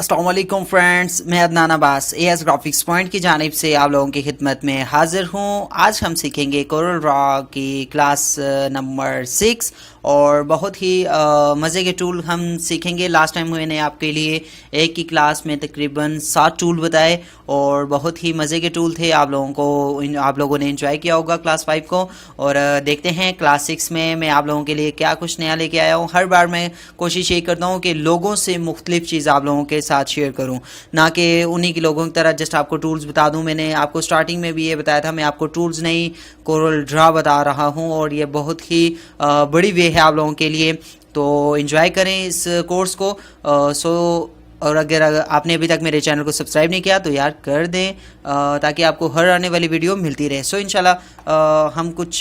अस्सलाम वालेकुम फ्रेंड्स, मैं Adnan Abbas as graphics point की जानिब से आप लोगों की खिदमत में हाजिर हूँ। आज हम सीखेंगे कोरल ड्रॉ की क्लास नंबर 6 और बहुत ही मज़े के टूल हम सीखेंगे। लास्ट टाइम मैंने आपके लिए एक ही क्लास में तकरीबन 7 टूल बताए और बहुत ही मज़े के टूल थे। आप लोगों ने एंजॉय किया होगा क्लास 5 को। और देखते हैं क्लास 6 में मैं आप लोगों के लिए क्या कुछ नया लेके आया हूँ। हर बार मैं कोशिश ये करता हूँ कि लोगों से मुख्तलिफ चीज़ आप लोगों के साथ शेयर करूं, ना कि उन्हीं के लोगों की तरह जस्ट आपको टूल्स बता दूं। मैंने आपको स्टार्टिंग में भी ये बताया था, मैं आपको टूल्स नहीं कोरल ड्रॉ बता रहा हूं और ये बहुत ही बड़ी वे है आप लोगों के लिए। तो एंजॉय करें इस कोर्स को। और अगर आपने अभी तक मेरे चैनल को सब्सक्राइब नहीं किया तो यार कर दें, ताकि आपको हर आने वाली वीडियो मिलती रहे। सो इंशाल्लाह हम कुछ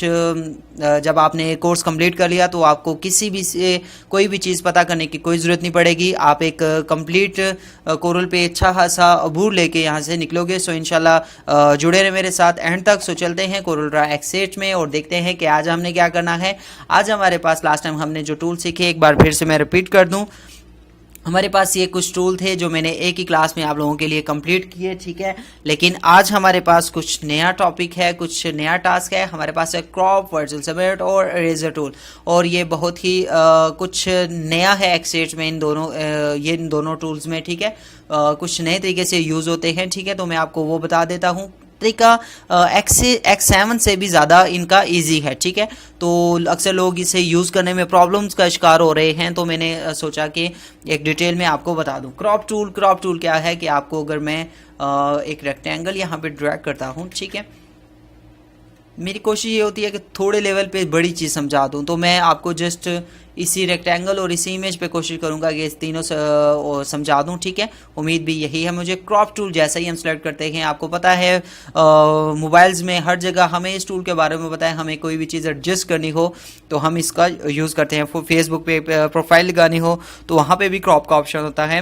जब आपने कोर्स कंप्लीट कर लिया तो आपको किसी भी से कोई भी चीज़ पता करने की कोई ज़रूरत नहीं पड़ेगी। आप एक कंप्लीट कोरल पे अच्छा खासा अबूर लेके यहाँ से निकलोगे। सो इंशाल्लाह जुड़े रहे मेरे साथ एंड तक। सो चलते हैं कोरल ड्रॉ एक्स8 में और देखते हैं कि आज हमने क्या करना है। आज हमारे पास लास्ट टाइम हमने जो टूल सीखे एक बार फिर से मैं रिपीट कर दूँ। हमारे पास ये कुछ टूल थे जो मैंने एक ही क्लास में आप लोगों के लिए कंप्लीट किए, ठीक है। लेकिन आज हमारे पास कुछ नया टॉपिक है, कुछ नया टास्क है। हमारे पास है क्रॉप, वर्चुअल सबमिट और इरेजर टूल, और ये बहुत ही कुछ नया है एक्स8 में। इन दोनों टूल्स में, ठीक है, कुछ नए तरीके से यूज़ होते हैं, ठीक है। तो मैं आपको वो बता देता हूँ। तरीका X7 से भी ज़्यादा इनका इजी है, ठीक है। तो अक्सर लोग इसे यूज़ करने में प्रॉब्लम्स का शिकार हो रहे हैं, तो मैंने सोचा कि एक डिटेल में आपको बता दूं। क्रॉप टूल क्या है कि आपको अगर मैं एक रेक्टेंगल यहाँ पे ड्रैग करता हूँ, ठीक है, मेरी कोशिश ये होती है कि थोड़े लेवल पे बड़ी चीज़ समझा दूं। तो मैं आपको जस्ट इसी रेक्टेंगल और इसी इमेज पे कोशिश करूंगा कि इस तीनों समझा दूं, ठीक है। उम्मीद भी यही है मुझे। क्रॉप टूल जैसा ही हम सेलेक्ट करते हैं, आपको पता है मोबाइल्स में हर जगह हमें इस टूल के बारे में पता है। हमें कोई भी चीज़ एडजस्ट करनी हो तो हम इसका यूज़ करते हैं। फेसबुक पे प्रोफाइल लगानी हो तो वहाँ पर भी क्रॉप का ऑप्शन होता है,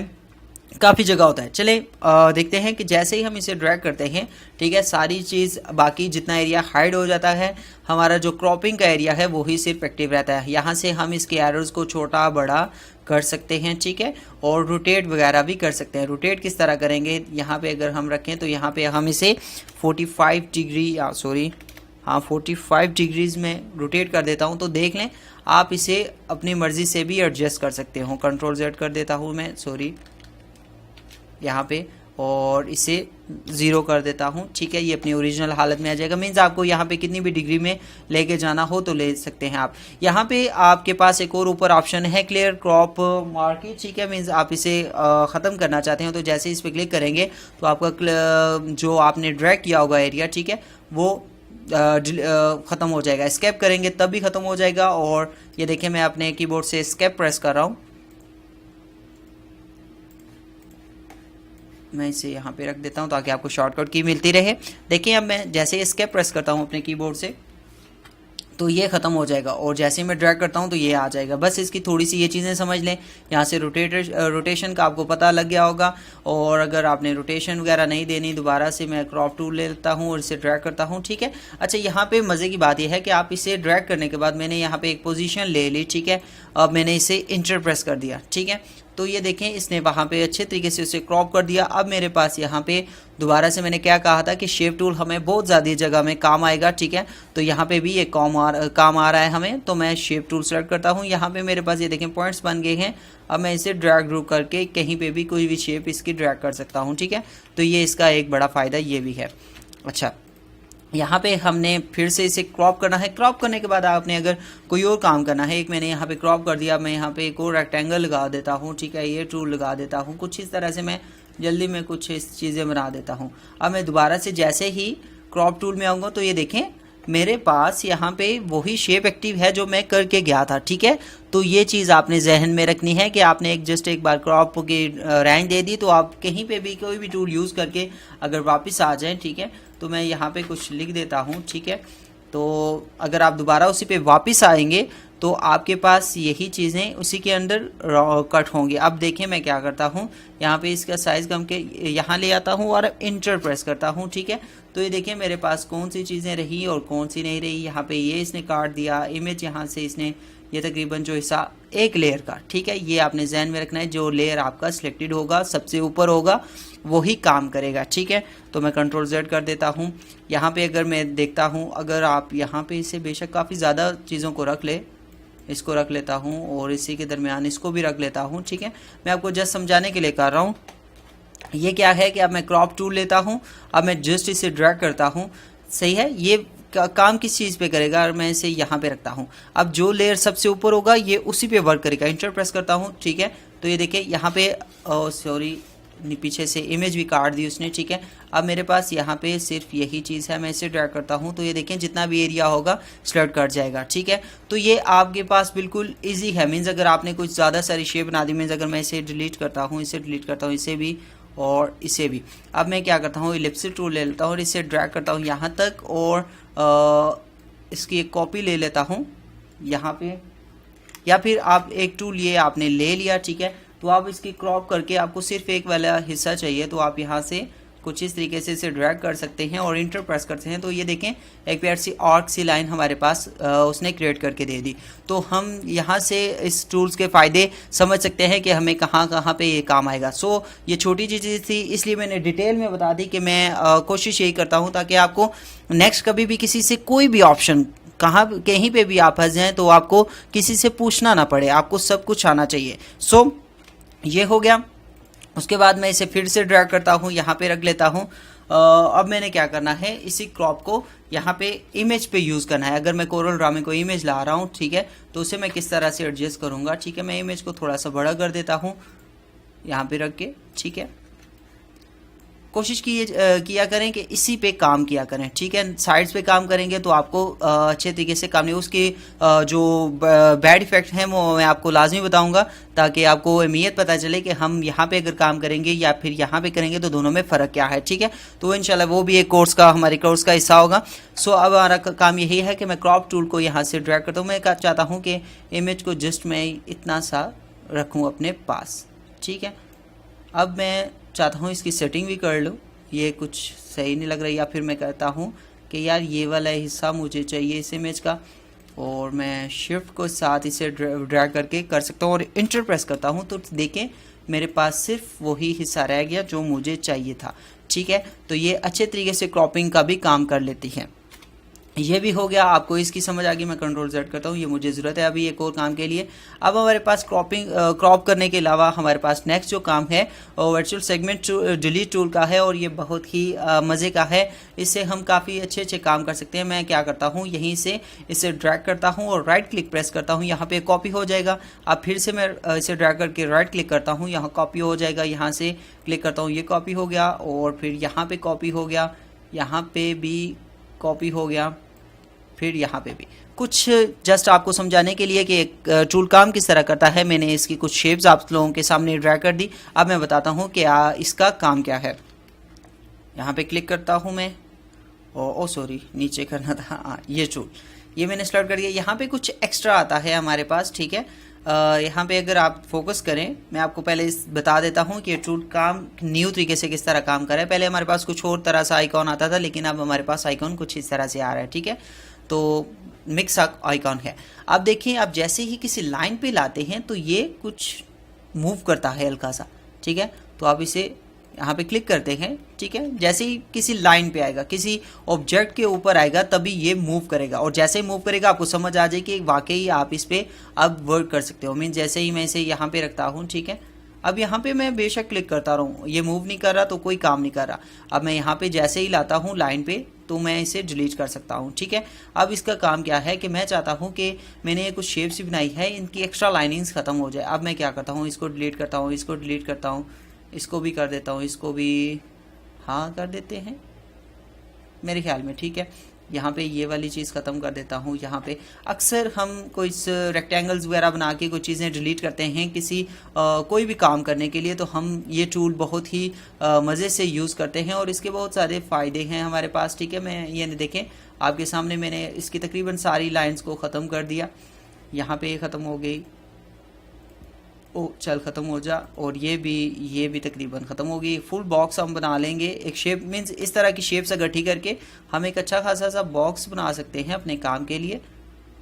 काफ़ी जगह होता है। चले देखते हैं कि जैसे ही हम इसे ड्रैग करते हैं, ठीक है, सारी चीज़ बाकी जितना एरिया हाइड हो जाता है, हमारा जो क्रॉपिंग का एरिया है वही सिर्फ एक्टिव रहता है। यहाँ से हम इसके एरोज़ को छोटा बड़ा कर सकते हैं, ठीक है, और रोटेट वगैरह भी कर सकते हैं। रोटेट किस तरह करेंगे, यहाँ पे अगर हम रखें तो यहाँ पे हम इसे 45 डिग्रीज में रोटेट कर देता हूँ। तो देख लें, आप इसे अपनी मर्ज़ी से भी एडजस्ट कर सकते हो। कंट्रोल Z कर देता हूँ मैं, यहाँ पे, और इसे 0 कर देता हूँ, ठीक है। ये अपनी ओरिजिनल हालत में आ जाएगा। मीन्स आपको यहाँ पे कितनी भी डिग्री में लेके जाना हो तो ले सकते हैं आप। यहाँ पे आपके पास एक और ऊपर ऑप्शन है क्लियर क्रॉप मार्किंग, ठीक है। मीन्स आप इसे ख़त्म करना चाहते हैं तो जैसे इस पर क्लिक करेंगे तो आपका जो आपने ड्रैग किया होगा एरिया, ठीक है, वो ख़त्म हो जाएगा। एस्केप करेंगे तब भी ख़त्म हो जाएगा। और ये देखें, मैं अपने कीबोर्ड से एस्केप प्रेस कर रहा हूँ। मैं इसे यहाँ पे रख देता हूँ ताकि आपको शॉर्टकट की मिलती रहे। देखिए, अब मैं जैसे एस्केप प्रेस करता हूँ अपने कीबोर्ड से तो ये ख़त्म हो जाएगा, और जैसे ही मैं ड्रैग करता हूँ तो ये आ जाएगा। बस इसकी थोड़ी सी ये चीज़ें समझ लें। यहाँ से रोटेशन का आपको पता लग गया होगा। और अगर आपने रोटेशन वगैरह नहीं देनी, दोबारा से मैं क्रॉप टूल ले लेता हूँ और इसे ड्रैग करता हूँ, ठीक है। अच्छा, यहाँ पे मज़े की बात यह है कि आप इसे ड्रैग करने के बाद मैंने यहाँ पे एक पोजीशन ले ली, ठीक है। अब मैंने इसे इंटर प्रेस कर दिया, ठीक है। तो ये देखें, इसने वहाँ पे अच्छे तरीके से उसे क्रॉप कर दिया। अब मेरे पास यहाँ पे दोबारा से मैंने क्या कहा था कि शेप टूल हमें बहुत ज़्यादा जगह में काम आएगा, ठीक है। तो यहाँ पे भी ये काम आ रहा है हमें। तो मैं शेप टूल सेलेक्ट करता हूँ। यहाँ पे मेरे पास ये देखें पॉइंट्स बन गए हैं। अब मैं इसे ड्रैग ड्रूप करके कहीं पे भी कोई भी शेप इसकी ड्रैग कर सकता हूँ, ठीक है। तो ये इसका एक बड़ा फ़ायदा ये भी है। अच्छा, यहाँ पे हमने फिर से इसे क्रॉप करना है। क्रॉप करने के बाद आपने अगर कोई और काम करना है, एक मैंने यहाँ पे क्रॉप कर दिया, मैं यहाँ पे एक और रेक्टेंगल लगा देता हूँ, ठीक है, ये टूल लगा देता हूँ। कुछ इस तरह से मैं जल्दी में कुछ इस चीज़ें बना देता हूँ। अब मैं दोबारा से जैसे ही क्रॉप टूल में आऊँगा तो ये देखें मेरे पास यहाँ पे वही शेप एक्टिव है जो मैं करके गया था, ठीक है। तो ये चीज़ आपने जहन में रखनी है कि आपने एक बार क्रॉप की रेंज दे दी तो आप कहीं पे भी कोई भी टूल यूज़ करके अगर वापस आ जाएं, ठीक है। तो मैं यहाँ पे कुछ लिख देता हूँ, ठीक है। तो अगर आप दोबारा उसी पे वापस आएंगे तो आपके पास यही चीज़ें उसी के अंदर कट होंगी। अब देखें मैं क्या करता हूँ, यहाँ पे इसका साइज़ कम के यहाँ ले आता हूँ और इंटर प्रेस करता हूँ, ठीक है। तो ये देखिए मेरे पास कौन सी चीज़ें रही और कौन सी नहीं रही। यहाँ पे ये इसने काट दिया इमेज, यहाँ से इसने ये तकरीबन जो हिस्सा एक लेयर का, ठीक है, ये आपने जहन में रखना है। जो लेयर आपका सिलेक्टेड होगा सबसे ऊपर होगा वही काम करेगा, ठीक है। तो मैं कंट्रोल Z कर देता हूँ। यहाँ पे अगर मैं देखता हूँ, अगर आप यहाँ पे इसे बेशक काफ़ी ज़्यादा चीज़ों को रख ले, इसको रख लेता हूँ और इसी के दरमियान इसको भी रख लेता हूँ, ठीक है। मैं आपको जस्ट समझाने के लिए कर रहा हूँ। ये क्या है कि अब मैं क्रॉप टूल लेता हूँ, अब मैं जस्ट इसे ड्रैग करता हूँ, सही है। ये काम किस चीज़ पे करेगा, और मैं इसे यहाँ पे रखता हूँ। अब जो लेयर सबसे ऊपर होगा ये उसी पे वर्क करेगा। इंटर प्रेस करता हूँ, ठीक है। तो ये देखिए यहाँ पे सॉरी पीछे से इमेज भी काट दी उसने, ठीक है। अब मेरे पास यहाँ पे सिर्फ यही चीज़ है, मैं इसे ड्रैग करता हूँ तो ये देखें जितना भी एरिया होगा सिलेक्ट कट जाएगा, ठीक है। तो ये आपके पास बिल्कुल इजी है। मीन्स अगर आपने कुछ ज़्यादा सारी शेप बना दी, मीन्स अगर मैं इसे डिलीट करता हूँ, इसे डिलीट करता हूँ, इसे भी और इसे भी, अब मैं क्या करता हूँ इलिप्सिस टूल ले लेता हूँ और इसे ड्रैग करता हूँ यहाँ तक, और इसकी एक कॉपी ले लेता हूँ यहाँ पे, या फिर आप एक टूल ये आपने ले लिया, ठीक है। तो आप इसकी क्रॉप करके, आपको सिर्फ एक वाला हिस्सा चाहिए तो आप यहाँ से कुछ इस तरीके से इसे ड्रैग कर सकते हैं और इंटर प्रेस करते हैं। तो ये देखें एक प्यार सी आर्क सी लाइन हमारे पास उसने क्रिएट करके दे दी। तो हम यहाँ से इस टूल्स के फ़ायदे समझ सकते हैं कि हमें कहाँ कहाँ पे ये काम आएगा। सो ये छोटी चीज़ थी, इसलिए मैंने डिटेल में बता दी कि मैं कोशिश यही करता हूँ ताकि आपको नेक्स्ट कभी भी किसी से कोई भी ऑप्शन कहीं पे भी आप फंस जाएँ तो आपको किसी से पूछना ना पड़े, आपको सब कुछ आना चाहिए। सो ये हो गया। उसके बाद मैं इसे फिर से ड्रैग करता हूँ, यहाँ पे रख लेता हूँ। अब मैंने क्या करना है, इसी क्रॉप को यहाँ पे इमेज पे यूज़ करना है। अगर मैं कोरल ड्रा में कोई इमेज ला रहा हूँ, ठीक है, तो उसे मैं किस तरह से एडजस्ट करूँगा, ठीक है। मैं इमेज को थोड़ा सा बड़ा कर देता हूँ यहाँ पे रख के, ठीक है। कोशिश किया करें कि इसी पे काम किया करें, ठीक है। साइड्स पे काम करेंगे तो आपको अच्छे तरीके से काम नहीं, उसके जो बैड इफ़ेक्ट हैं वो मैं आपको लाजमी बताऊंगा ताकि आपको अहमियत पता चले कि हम यहाँ पे अगर काम करेंगे या फिर यहाँ पे करेंगे तो दोनों में फ़र्क क्या है, ठीक है। तो इंशाल्लाह वो भी एक हमारे कोर्स का हिस्सा होगा। सो अब हमारा काम यही है कि मैं क्रॉप टूल को यहाँ से ड्रैग करता हूँ। मैं चाहता हूँ कि इमेज को जस्ट मैं इतना सा रखूँ अपने पास, ठीक है। अब मैं चाहता हूँ इसकी सेटिंग भी कर लूँ, ये कुछ सही नहीं लग रही, या फिर मैं कहता हूँ कि यार ये वाला हिस्सा मुझे चाहिए इस इमेज का, और मैं शिफ्ट को साथ इसे ड्रैग करके कर सकता हूँ और इंटर प्रेस करता हूँ तो देखें मेरे पास सिर्फ वही हिस्सा रह गया जो मुझे चाहिए था, ठीक है। तो ये अच्छे तरीके से क्रॉपिंग का भी काम कर लेती है। ये भी हो गया, आपको इसकी समझ आ गई। मैं कंट्रोल Z करता हूँ, ये मुझे ज़रूरत है अभी एक और काम के लिए। अब हमारे पास क्रॉप करने के अलावा हमारे पास नेक्स्ट जो काम है वर्चुअल सेगमेंट डिलीट टूल का है, और ये बहुत ही मज़े का है। इससे हम काफ़ी अच्छे अच्छे काम कर सकते हैं। मैं क्या करता हूँ, यहीं से इसे ड्रैग करता हूँ और राइट क्लिक प्रेस करता हूँ, यहाँ पर कॉपी हो जाएगा। अब फिर से मैं इसे ड्रैग करके राइट क्लिक करता हूँ, यहाँ कॉपी हो जाएगा। यहाँ से क्लिक करता हूँ, ये कॉपी हो गया, और फिर यहाँ पर कॉपी हो गया, यहाँ पर भी कॉपी हो गया, फिर यहाँ पे भी। कुछ जस्ट आपको समझाने के लिए कि एक टूल काम किस तरह करता है, मैंने इसकी कुछ शेप्स आप लोगों के सामने ड्रैग कर दी। अब मैं बताता हूँ कि इसका काम क्या है। यहाँ पे क्लिक करता हूँ मैं, ओ सॉरी नीचे करना था, हाँ ये टूल, ये मैंने सेलेक्ट कर दिया। यहाँ पे कुछ एक्स्ट्रा आता है हमारे पास, ठीक है। यहाँ पे अगर आप फोकस करें, मैं आपको पहले बता देता हूँ कि टूल काम न्यू तरीके से किस तरह काम कर रहा है। पहले हमारे पास कुछ और तरह सा आइकॉन आता था, लेकिन अब हमारे पास आइकॉन कुछ इस तरह से आ रहा है, ठीक है। तो मिक्स आइकॉन है। अब देखिए, आप जैसे ही किसी लाइन पे लाते हैं तो ये कुछ मूव करता है हल्का सा, ठीक है। तो आप इसे यहाँ पे क्लिक करते हैं, ठीक है। जैसे ही किसी लाइन पे आएगा, किसी ऑब्जेक्ट के ऊपर आएगा, तभी ये मूव करेगा, और जैसे ही मूव करेगा आपको समझ आ जाए कि वाकई आप इस पर अब वर्क कर सकते हो। मीन जैसे ही मैं इसे यहाँ पे रखता हूँ, ठीक है। अब यहाँ पे मैं बेशक क्लिक करता रहूँ, ये मूव नहीं कर रहा तो कोई काम नहीं कर रहा। अब मैं यहाँ पे जैसे ही लाता हूँ लाइन पे तो मैं इसे डिलीट कर सकता हूँ, ठीक है। अब इसका काम क्या है कि मैं चाहता हूँ कि मैंने ये कुछ शेप्स बनाई है, इनकी एक्स्ट्रा लाइनिंग्स खत्म हो जाए। अब मैं क्या करता हूँ, इसको डिलीट करता हूँ, इसको डिलीट करता हूँ, इसको भी कर देता हूँ, इसको भी हाँ कर देते हैं मेरे ख्याल में, ठीक है। यहाँ पे ये वाली चीज़ ख़त्म कर देता हूँ। यहाँ पे अक्सर हम कोई रेक्टेंगल्स वगैरह बना के कोई चीज़ें डिलीट करते हैं किसी कोई भी काम करने के लिए, तो हम ये टूल बहुत ही मज़े से यूज़ करते हैं और इसके बहुत सारे फ़ायदे हैं हमारे पास, ठीक है। मैं ये देखें आपके सामने मैंने इसकी तकरीबन सारी लाइन्स को ख़त्म कर दिया। यहाँ पर ख़त्म हो गई, ओ चल ख़त्म हो जा, और ये भी तकरीबन ख़त्म हो गई। फुल बॉक्स हम बना लेंगे, एक शेप मीन्स इस तरह की शेप से इकट्ठी करके हम एक अच्छा खासा सा बॉक्स बना सकते हैं अपने काम के लिए,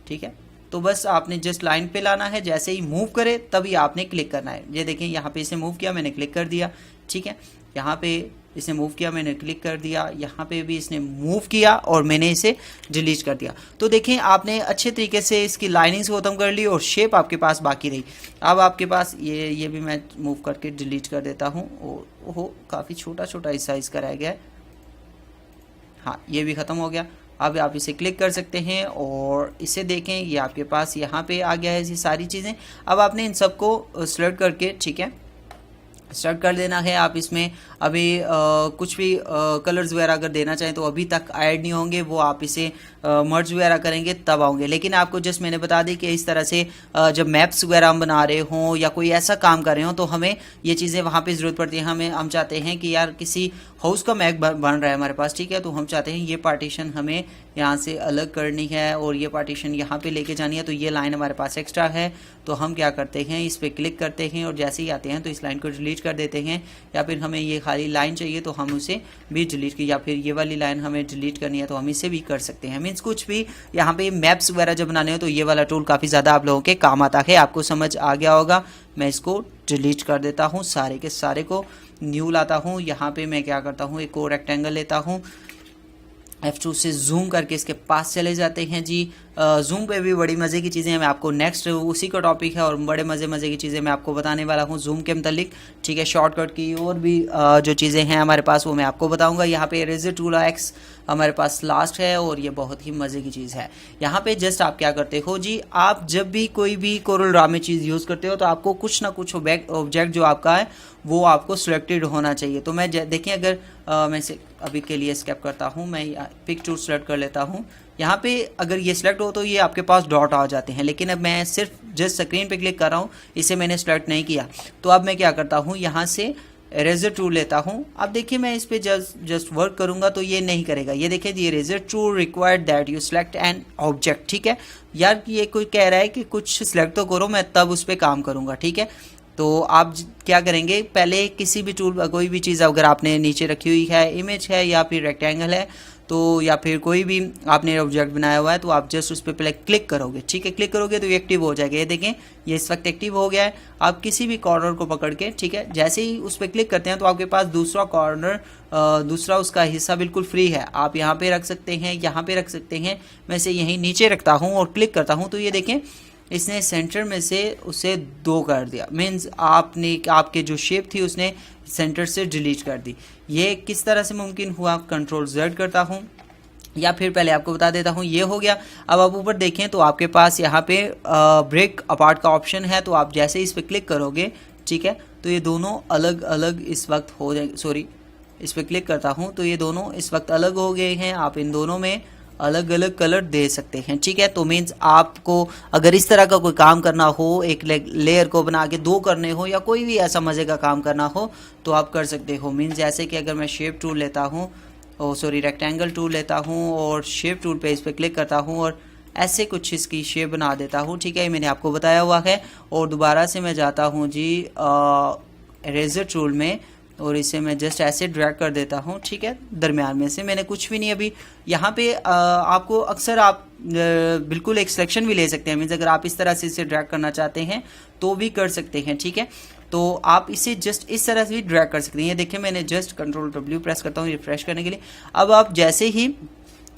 ठीक है। तो बस आपने जस्ट लाइन पे लाना है, जैसे ही मूव करे तभी आपने क्लिक करना है। ये देखें यहाँ पे इसे मूव किया, मैंने क्लिक कर दिया, ठीक है। यहाँ पे इसे मूव किया, मैंने क्लिक कर दिया, यहाँ पे भी इसने मूव किया और मैंने इसे डिलीट कर दिया। तो देखें आपने अच्छे तरीके से इसकी लाइनिंग्स खत्म कर ली और शेप आपके पास बाकी रही। अब आपके पास ये भी मैं मूव करके डिलीट कर देता हूँ। ओहो काफ़ी छोटा छोटा इस साइज़ का रह गया है। हाँ ये भी ख़त्म हो गया। अब आप इसे क्लिक कर सकते हैं और इसे देखें, ये आपके पास यहाँ पे आ गया है ये सारी चीज़ें। अब आपने इन सबको सेलेक्ट करके, ठीक है, स्टार्ट कर देना है। आप इसमें अभी कुछ भी कलर्स वगैरह अगर देना चाहें तो अभी तक ऐड नहीं होंगे, वो आप इसे मर्ज वगैरह करेंगे तब आएंगे। लेकिन आपको जस्ट मैंने बता दी कि इस तरह से जब मैप्स वगैरह हम बना रहे हों या कोई ऐसा काम कर रहे हो तो हमें ये चीज़ें वहाँ पे ज़रूरत पड़ती है। हम चाहते हैं कि यार किसी हाउस का मैप बन रहा है हमारे पास, ठीक है, तो हम चाहते हैं ये पार्टीशन हमें यहाँ से अलग करनी है और ये पार्टीशन यहाँ पे लेके जानी है। तो ये लाइन हमारे पास एक्स्ट्रा है, तो हम क्या करते हैं, इस पर क्लिक करते हैं और जैसे ही आते हैं तो इस लाइन को डिलीट कर देते हैं। या फिर हमें ये खाली लाइन चाहिए तो हम उसे भी डिलीट की, या फिर ये वाली लाइन हमें डिलीट करनी है तो हम इसे भी कर सकते हैं। मीन्स कुछ भी यहाँ पे मैप्स वगैरह जब बनाने हो तो ये वाला टूल काफ़ी ज़्यादा आप लोगों के काम आता है। आपको समझ आ गया होगा। मैं इसको डिलीट कर देता हूँ, सारे के सारे को न्यू लाता हूँ। यहाँ पे मैं क्या करता हूँ, एक और रेक्टेंगल लेता हूँ, F2 से जूम करके इसके पास चले जाते हैं जी। जूम पे भी बड़ी मज़े की चीज़ें हैं, मैं आपको नेक्स्ट उसी का टॉपिक है और बड़े मज़े की चीज़ें मैं आपको बताने वाला हूँ जूम के मतलब, ठीक है। शॉर्टकट की और भी जो चीज़ें हैं हमारे पास वो मैं आपको बताऊँगा। यहाँ पे इरेजर टूल एक्स हमारे पास लास्ट है और ये बहुत ही मज़े की चीज़ है। यहाँ पे जस्ट आप क्या करते हो जी, आप जब भी कोई भी कोरल ड्रा में चीज़ यूज़ करते हो तो आपको कुछ ना कुछ ऑब्जेक्ट जो आपका है वो आपको सिलेक्टेड होना चाहिए। तो मैं देखिए अगर मैं इसे अभी के लिए स्केप करता हूँ, मैं पिक टूल सेलेक्ट कर लेता हूँ। यहाँ पे अगर ये सिलेक्ट हो तो ये आपके पास डॉट आ जाते हैं, लेकिन अब मैं सिर्फ जस्ट स्क्रीन पे क्लिक कर रहा हूँ, इसे मैंने सिलेक्ट नहीं किया। तो अब मैं क्या करता हूँ, यहाँ से इरेजर टूल लेता हूँ। अब देखिए मैं इस पर जस्ट वर्क करूँगा तो ये नहीं करेगा। ये देखिए जी, eraser tool required that you select an object, ठीक है। यार ये कोई कह रहा है कि कुछ सिलेक्ट तो करो, मैं तब उस पर काम करूँगा, ठीक है। तो आप क्या करेंगे, पहले किसी भी टूल कोई भी चीज़ अगर आपने नीचे रखी हुई है, इमेज है या फिर रेक्टेंगल है तो, या फिर कोई भी आपने ऑब्जेक्ट बनाया हुआ है तो आप जस्ट उस पर पहले क्लिक करोगे, ठीक है। क्लिक करोगे तो ये एक्टिव हो जाएगा। ये देखें ये इस वक्त एक्टिव हो गया है। आप किसी भी कॉर्नर को पकड़ के, ठीक है, जैसे ही उस पर क्लिक करते हैं तो आपके पास दूसरा कॉर्नर, दूसरा उसका हिस्सा बिल्कुल फ्री है। आप यहाँ पे रख सकते हैं, यहाँ पे रख सकते हैं। मैं इसे यहीं नीचे रखता हूँ और क्लिक करता हूँ तो ये देखें इसने सेंटर में से उसे 2 कर दिया। मीन्स आपके जो शेप थी उसने सेंटर से डिलीट कर दी। ये किस तरह से मुमकिन हुआ, कंट्रोल Z करता हूँ या फिर पहले आपको बता देता हूँ, ये हो गया। अब आप ऊपर देखें तो आपके पास यहाँ पे ब्रेक अपार्ट का ऑप्शन है, तो आप जैसे इस पर क्लिक करोगे, ठीक है, तो ये दोनों अलग अलग इस वक्त हो जाएंगे। सॉरी, इस पर क्लिक करता हूँ तो ये दोनों इस वक्त अलग हो गए हैं। आप इन दोनों में अलग अलग कलर दे सकते हैं, ठीक है। तो मीन्स आपको अगर इस तरह का कोई काम करना हो, एक लेयर को बना के 2 करने हो या कोई भी ऐसा मज़े का काम करना हो तो आप कर सकते हो। मीन्स जैसे कि अगर मैं शेप टूल लेता हूँ, रेक्टेंगल टूल लेता हूँ और शेप टूल पे इस पर क्लिक करता हूँ और ऐसे कुछ इसकी शेप बना देता हूँ, ठीक है। ये मैंने आपको बताया हुआ है। और दोबारा से मैं जाता हूँ जी इरेजर टूल में और इसे मैं जस्ट ऐसे ड्रैग कर देता हूँ, ठीक है। दरमियान में से मैंने कुछ भी नहीं अभी यहाँ पे आपको अक्सर आप बिल्कुल एक सिलेक्शन भी ले सकते हैं। मीन्स अगर आप इस तरह से इसे ड्रैग करना चाहते हैं तो भी कर सकते हैं, ठीक है। तो आप इसे जस्ट इस तरह से भी ड्रैग कर सकते हैं। ये देखिए मैंने जस्ट कंट्रोल W प्रेस करता हूँ रिफ्रेश करने के लिए। अब आप जैसे ही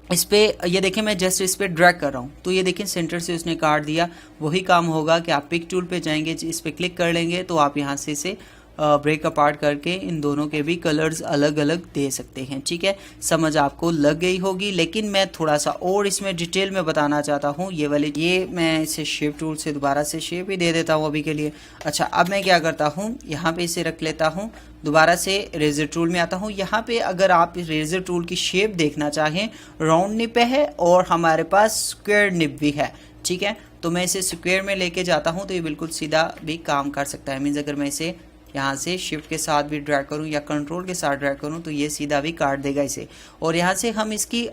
इस पर ये देखें मैं जस्ट इस पर ड्रैग कर रहा हूँ तो ये देखें सेंटर से उसने काट दिया। वही काम होगा कि आप पिक टूल पे जाएंगे, इस पर क्लिक कर लेंगे तो आप यहाँ से इसे ब्रेक अपार्ट करके इन दोनों के भी कलर्स अलग अलग दे सकते हैं, ठीक है। समझ आपको लग गई होगी, लेकिन मैं थोड़ा सा और इसमें डिटेल में बताना चाहता हूँ। ये मैं इसे शेप टूल से दोबारा से शेप ही दे देता हूँ अभी के लिए। अच्छा, अब मैं क्या करता हूँ, यहाँ पे इसे रख लेता हूँ, दोबारा से इरेजर टूल में आता हूँ। यहाँ पे अगर आप इरेजर टूल की शेप देखना चाहें, राउंड निप है और हमारे पास स्क्वायर निप भी है, ठीक है। तो मैं इसे स्क्वायर में लेके जाता हूँ तो ये बिल्कुल सीधा भी काम कर सकता है। मीन्स अगर मैं इसे यहाँ से शिफ्ट के साथ भी ड्रैग करूँ या कंट्रोल के साथ ड्रैग करूँ तो ये सीधा भी काट देगा इसे। और यहाँ से हम इसकी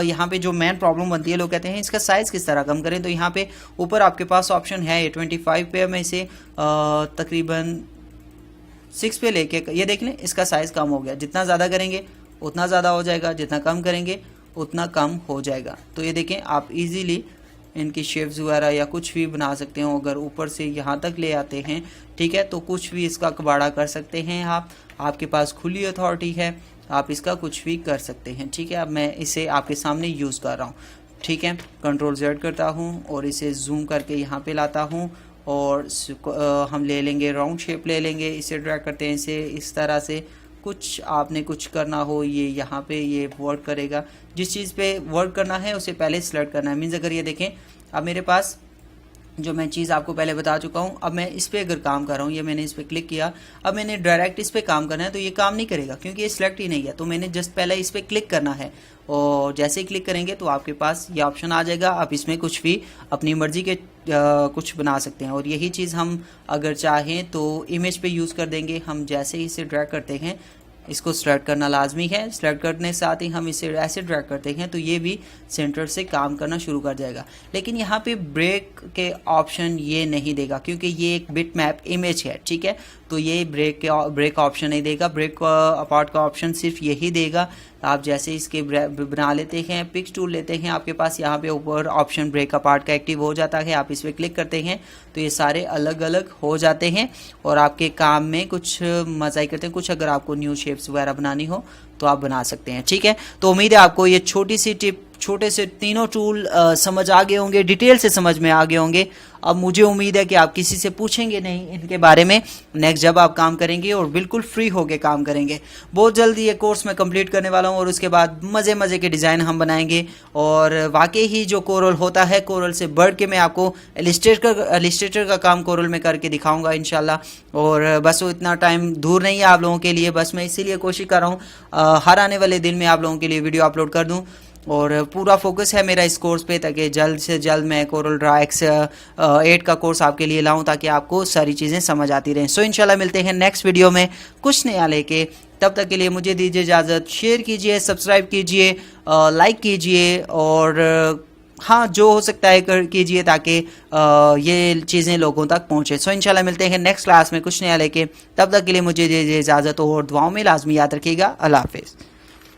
यहाँ पे जो मेन प्रॉब्लम बनती है, लोग कहते हैं इसका साइज़ किस तरह कम करें, तो यहाँ पे ऊपर आपके पास ऑप्शन है A25 पे मैं इसे तकरीबन 6 पे लेके, ये देख लें इसका साइज़ कम हो गया। जितना ज़्यादा करेंगे उतना ज़्यादा हो जाएगा, जितना कम करेंगे उतना कम हो जाएगा। तो ये देखें आप इजीली इनकी शेप्स वगैरह या कुछ भी बना सकते हो। अगर ऊपर से यहाँ तक ले आते हैं, ठीक है, तो कुछ भी इसका कबाड़ा कर सकते हैं आप, आपके पास खुली अथॉरिटी है, आप इसका कुछ भी कर सकते हैं। ठीक है, अब मैं इसे आपके सामने यूज़ कर रहा हूँ। ठीक है, कंट्रोल Z करता हूँ और इसे जूम करके यहाँ पे लाता हूँ और हम ले लेंगे राउंड शेप ले लेंगे, इसे ड्रैग करते हैं इसे इस तरह से। कुछ आपने कुछ करना हो ये यहाँ पे ये वर्क करेगा, जिस चीज़ पे वर्क करना है उसे पहले सेलेक्ट करना है। मीन्स अगर ये देखें अब मेरे पास जो मैं चीज़ आपको पहले बता चुका हूँ, अब मैं इस पर अगर काम कर रहा हूँ, ये मैंने इस पर क्लिक किया, अब मैंने डायरेक्ट इस पर काम करना है तो ये काम नहीं करेगा क्योंकि ये सिलेक्ट ही नहीं है। तो मैंने जस्ट पहले इस पर क्लिक करना है और जैसे ही क्लिक करेंगे तो आपके पास ये ऑप्शन आ जाएगा, आप इसमें कुछ भी अपनी मर्जी के कुछ बना सकते हैं। और यही चीज़ हम अगर चाहें तो इमेज पे यूज़ कर देंगे। हम जैसे ही इसे ड्रैग करते हैं, इसको सेलेक्ट करना लाजमी है, सेलेक्ट करने से साथ ही हम इसे ऐसे ड्रैग करते हैं तो ये भी सेंटर से काम करना शुरू कर जाएगा। लेकिन यहाँ पे ब्रेक के ऑप्शन ये नहीं देगा क्योंकि ये एक बिट मैप इमेज है। ठीक है, तो ये ब्रेक ऑप्शन नहीं देगा, ब्रेक अपार्ट का ऑप्शन सिर्फ यही देगा। आप जैसे इसके बना लेते हैं, पिक्स टूल लेते हैं, आपके पास यहाँ पे ऊपर ऑप्शन ब्रेक अपार्ट का एक्टिव हो जाता है, आप इस पर क्लिक करते हैं तो ये सारे अलग अलग हो जाते हैं और आपके काम में कुछ मज़ा ही करते हैं। कुछ अगर आपको न्यू शेप्स वगैरह बनानी हो तो आप बना सकते हैं। ठीक है, तो उम्मीद है आपको ये छोटी सी टिप, छोटे से तीनों टूल समझ आ गए होंगे, डिटेल से समझ में आ गए होंगे। अब मुझे उम्मीद है कि आप किसी से पूछेंगे नहीं इनके बारे में नेक्स्ट जब आप काम करेंगे और बिल्कुल फ्री होके काम करेंगे। बहुत जल्दी ये कोर्स मैं कंप्लीट करने वाला हूँ और उसके बाद मज़े मज़े के डिज़ाइन हम बनाएंगे। और वाकई ही जो कोरल होता है, कोरल से बढ़ के मैं आपको इलिस्ट्रेटर का काम कोरल में करके दिखाऊंगा इंशाल्लाह। और बस वो इतना टाइम दूर नहीं है आप लोगों के लिए, बस मैं इसीलिए कोशिश कर रहा हूँ हर आने वाले दिन में आप लोगों के लिए वीडियो अपलोड कर दूँ। और पूरा फोकस है मेरा इस कोर्स पे ताकि जल्द से जल्द मैं कोरल ड्रा X8 का कोर्स आपके लिए लाऊं ताकि आपको सारी चीज़ें समझ आती रहें। सो इंशाल्लाह मिलते हैं नेक्स्ट वीडियो में कुछ नया लेके। तब तक के लिए मुझे दीजिए इजाज़त। शेयर कीजिए, सब्सक्राइब कीजिए, लाइक कीजिए और हाँ जो हो सकता है कीजिए ताकि ये चीज़ें लोगों तक पहुँचे। सो इंशाल्लाह मिलते हैं नेक्स्ट क्लास में कुछ नया लेके। तब तक के लिए मुझे दीजिए इजाज़त और दुआओं में लाजमी याद रखिएगा। अल्लाह हाफिज़।